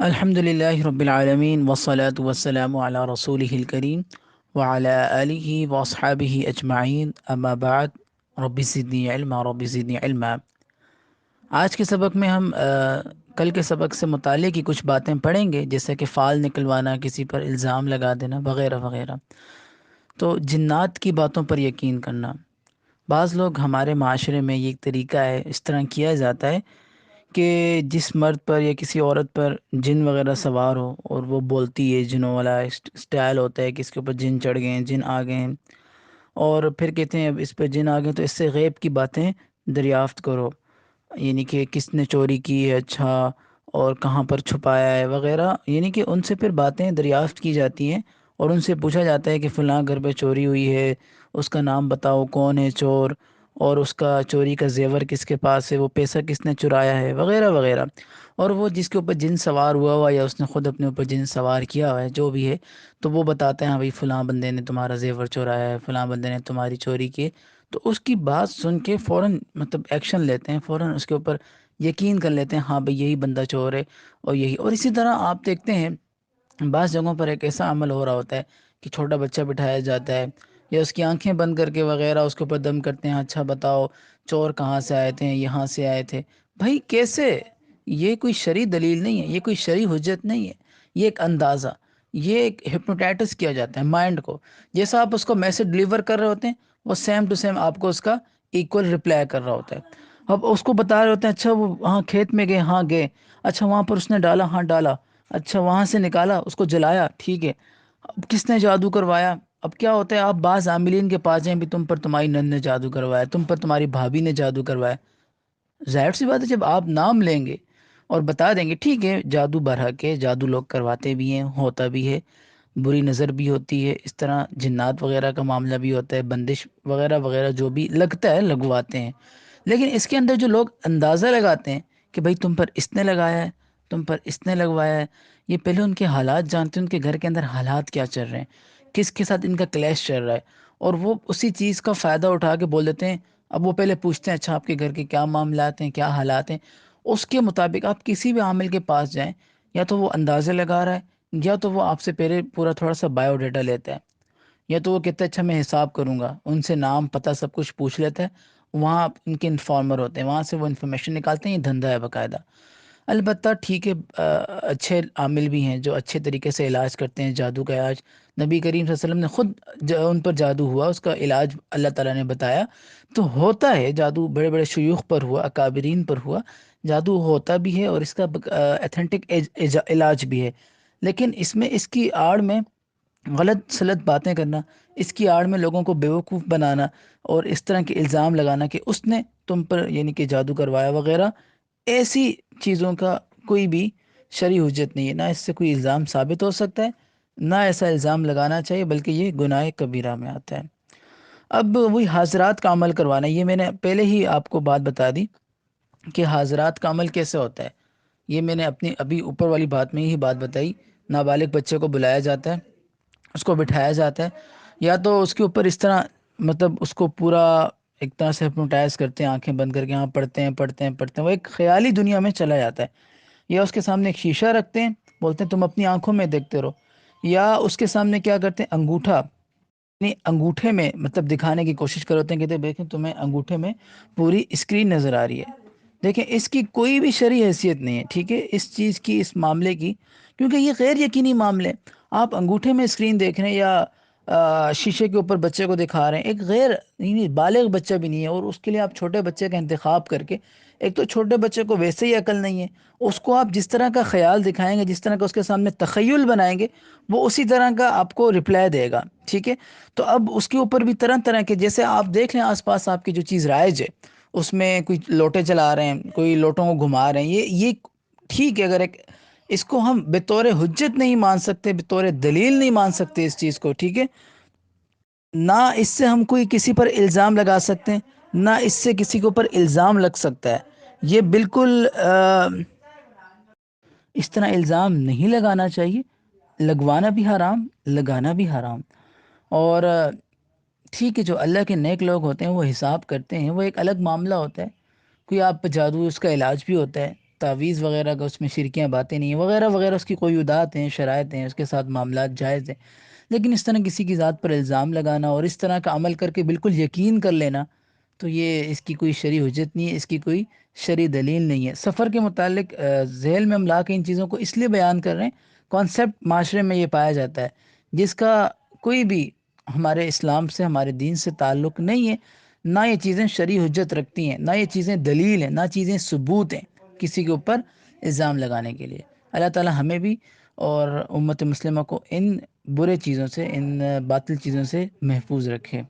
الحمدللہ رب العالمین والصلاة والسلام علی رسولہ الکریم وعلی آلہ واصحابہ اجمعین اما بعد رب زدنی علما رب زدنی علما۔ آج کے سبق میں ہم کل کے سبق سے متعلق ہی کچھ باتیں پڑھیں گے، جیسے کہ فعال نکلوانا، کسی پر الزام لگا دینا وغیرہ وغیرہ۔ تو جنات کی باتوں پر یقین کرنا، بعض لوگ ہمارے معاشرے میں یہ ایک طریقہ ہے، اس طرح کیا جاتا ہے کہ جس مرد پر یا کسی عورت پر جن وغیرہ سوار ہو اور وہ بولتی ہے، جنوں والا اسٹائل ہوتا ہے کہ اس کے اوپر جن چڑھ گئے ہیں، جن آ گئے ہیں، اور پھر کہتے ہیں اب اس پہ جن آ گئے ہیں تو اس سے غیب کی باتیں دریافت کرو، یعنی کہ کس نے چوری کی ہے، اچھا، اور کہاں پر چھپایا ہے وغیرہ، یعنی کہ ان سے پھر باتیں دریافت کی جاتی ہیں اور ان سے پوچھا جاتا ہے کہ فلاں گھر پہ چوری ہوئی ہے، اس کا نام بتاؤ، کون ہے چور، اور اس کا چوری کا زیور کس کے پاس ہے، وہ پیسہ کس نے چرایا ہے وغیرہ وغیرہ۔ اور وہ جس کے اوپر جن سوار ہوا یا اس نے خود اپنے اوپر جن سوار کیا ہوا ہے، جو بھی ہے، تو وہ بتاتے ہیں ہاں بھائی فلاں بندے نے تمہارا زیور چرایا ہے، فلاں بندے نے تمہاری چوری کی، تو اس کی بات سن کے فوراً مطلب ایکشن لیتے ہیں، فوراً اس کے اوپر یقین کر لیتے ہیں ہاں بھئی یہی بندہ چور ہے اور یہی۔ اور اسی طرح آپ دیکھتے ہیں بعض جگہوں پر ایک ایسا عمل ہو رہا ہوتا ہے کہ چھوٹا بچہ بٹھایا جاتا ہے یا اس کی آنکھیں بند کر کے وغیرہ اس کے اوپر دم کرتے ہیں، اچھا بتاؤ چور کہاں سے آئے تھے، یہاں سے آئے تھے۔ بھائی کیسے؟ یہ کوئی شرعی دلیل نہیں ہے، یہ کوئی شرعی حجت نہیں ہے، یہ ایک اندازہ، یہ ایک ہپنوٹائٹس کیا جاتا ہے مائنڈ کو۔ جیسا آپ اس کو میسج ڈلیور کر رہے ہوتے ہیں، وہ سیم ٹو سیم آپ کو اس کا ایکول رپلائی کر رہا ہوتا ہے۔ اب اس کو بتا رہے ہوتے ہیں اچھا وہ ہاں کھیت میں گئے، ہاں گئے، اچھا وہاں پر اس نے ڈالا، ہاں ڈالا، اچھا وہاں سے نکالا، اس کو جلایا، ٹھیک ہے، اب کس نے جادو کروایا؟ اب کیا ہوتا ہے، آپ بعض عاملین کے پاس جائیں بھی تم پر تمہاری نند نے جادو کروایا، تم پر تمہاری بھابھی نے جادو کروایا۔ ظاہر سی بات ہے جب آپ نام لیں گے اور بتا دیں گے ٹھیک ہے جادو برحق ہے، جادو لوگ کرواتے بھی ہیں، ہوتا بھی ہے، بری نظر بھی ہوتی ہے، اس طرح جنات وغیرہ کا معاملہ بھی ہوتا ہے، بندش وغیرہ وغیرہ جو بھی لگتا ہے لگواتے ہیں۔ لیکن اس کے اندر جو لوگ اندازہ لگاتے ہیں کہ بھائی تم پر اس نے لگایا ہے، تم پر اس نے لگوایا ہے، یہ پہلے ان کے حالات جانتے ہیں، ان کے گھر کے اندر حالات کیا چل رہے ہیں، کس کے ساتھ ان کا کلیش چل رہا ہے، اور وہ اسی چیز کا فائدہ اٹھا کے بول دیتے ہیں۔ اب وہ پہلے پوچھتے ہیں اچھا آپ کے گھر کے کیا معاملات ہیں، کیا حالات ہیں، اس کے مطابق آپ کسی بھی عامل کے پاس جائیں، یا تو وہ اندازے لگا رہا ہے، یا تو وہ آپ سے پہلے پورا تھوڑا سا بایو ڈیٹا لیتا ہے، یا تو وہ کہتا ہے اچھا میں حساب کروں گا، ان سے نام پتہ سب کچھ پوچھ لیتا ہے، وہاں ان کے انفارمر ہوتے ہیں، وہاں سے وہ انفارمیشن نکالتے ہیں، یہ دھندا ہے باقاعدہ۔ البتہ ٹھیک ہے، اچھے عامل بھی ہیں جو اچھے طریقے سے علاج کرتے ہیں، جادو کا علاج نبی کریم صلی اللہ علیہ وسلم نے خود ان پر جادو ہوا اس کا علاج اللہ تعالیٰ نے بتایا، تو ہوتا ہے جادو، بڑے بڑے شیوخ پر ہوا، اکابرین پر ہوا، جادو ہوتا بھی ہے اور اس کا ایتھینٹک علاج بھی ہے۔ لیکن اس میں اس کی آڑ میں غلط سلط باتیں کرنا، اس کی آڑ میں لوگوں کو بیوقوف بنانا اور اس طرح کے الزام لگانا کہ اس نے تم پر یعنی کہ جادو کروایا وغیرہ، ایسی چیزوں کا کوئی بھی شرعی حجت نہیں ہے، نہ اس سے کوئی الزام ثابت ہو سکتا ہے، نہ ایسا الزام لگانا چاہیے، بلکہ یہ گناہ کبیرہ میں آتا ہے۔ اب وہی حاضرات کا عمل کروانا، یہ میں نے پہلے ہی آپ کو بات بتا دی کہ حاضرات کا عمل کیسے ہوتا ہے، یہ میں نے اپنی ابھی اوپر والی بات میں ہی بات بتائی۔ نابالغ بچے کو بلایا جاتا ہے، اس کو بٹھایا جاتا ہے، یا تو اس کے اوپر اس طرح مطلب اس کو پورا ایک طرح سے ہپنوٹائز کرتے ہیں، آنکھیں بند کر کے، ہاں پڑھتے ہیں پڑھتے ہیں پڑھتے ہیں، وہ ایک خیالی دنیا میں چلا جاتا ہے، یا اس کے سامنے ایک شیشہ رکھتے ہیں، بولتے ہیں تم اپنی آنکھوں میں دیکھتے رہو، یا اس کے سامنے کیا کرتے ہیں، انگوٹھا، یعنی انگوٹھے میں مطلب دکھانے کی کوشش کرتے ہیں، کہتے ہیں دیکھیں تمہیں انگوٹھے میں پوری اسکرین نظر آ رہی ہے۔ دیکھیں اس کی کوئی بھی شرعی حیثیت نہیں ہے، ٹھیک ہے، اس چیز کی، اس معاملے کی، کیونکہ یہ غیر یقینی معاملے، آپ انگوٹھے میں اسکرین دیکھ رہے ہیں یا شیشے کے اوپر بچے کو دکھا رہے ہیں، ایک غیر یعنی بالغ بچہ بھی نہیں ہے، اور اس کے لیے آپ چھوٹے بچے کا انتخاب کر کے، ایک تو چھوٹے بچے کو ویسے ہی عقل نہیں ہے، اس کو آپ جس طرح کا خیال دکھائیں گے، جس طرح کا اس کے سامنے تخیل بنائیں گے، وہ اسی طرح کا آپ کو رپلائی دے گا، ٹھیک ہے۔ تو اب اس کے اوپر بھی طرح طرح کے، جیسے آپ دیکھ لیں آس پاس آپ کی جو چیز رائج ہے، اس میں کوئی لوٹے چلا رہے ہیں، کوئی لوٹوں کو گھما رہے ہیں، یہ ٹھیک ہے، اگر ایک اس کو ہم بطور حجت نہیں مان سکتے، بطور دلیل نہیں مان سکتے اس چیز کو، ٹھیک ہے، نہ اس سے ہم کوئی کسی پر الزام لگا سکتے ہیں، نہ اس سے کسی کے اوپر الزام لگ سکتا ہے، یہ بالکل اس طرح الزام نہیں لگانا چاہیے، لگوانا بھی حرام، لگانا بھی حرام۔ اور ٹھیک ہے جو اللہ کے نیک لوگ ہوتے ہیں وہ حساب کرتے ہیں، وہ ایک الگ معاملہ ہوتا ہے، کوئی آپ پہ جادو، اس کا علاج بھی ہوتا ہے، تعویذ وغیرہ کا اس میں شرکیاں باتیں نہیں ہیں وغیرہ وغیرہ، اس کی قیودات ہیں، شرائط ہیں، اس کے ساتھ معاملات جائز ہیں. لیکن اس طرح کسی کی ذات پر الزام لگانا اور اس طرح کا عمل کر کے بالکل یقین کر لینا، تو یہ اس کی کوئی شرعی حجت نہیں ہے، اس کی کوئی شرعی دلیل نہیں ہے. سفر کے متعلق ذیل میں ہم لا کے ان چیزوں کو اس لیے بیان کر رہے ہیں، کانسیپٹ معاشرے میں یہ پایا جاتا ہے جس کا کوئی بھی ہمارے اسلام سے، ہمارے دین سے تعلق نہیں ہے. نہ یہ چیزیں شرعی حجت رکھتی ہیں، نہ یہ چیزیں دلیل ہیں، نہ چیزیں ثبوت ہیں کسی کے اوپر الزام لگانے کے لیے. اللہ تعالی ہمیں بھی اور امت مسلمہ کو ان برے چیزوں سے، ان باطل چیزوں سے محفوظ رکھے.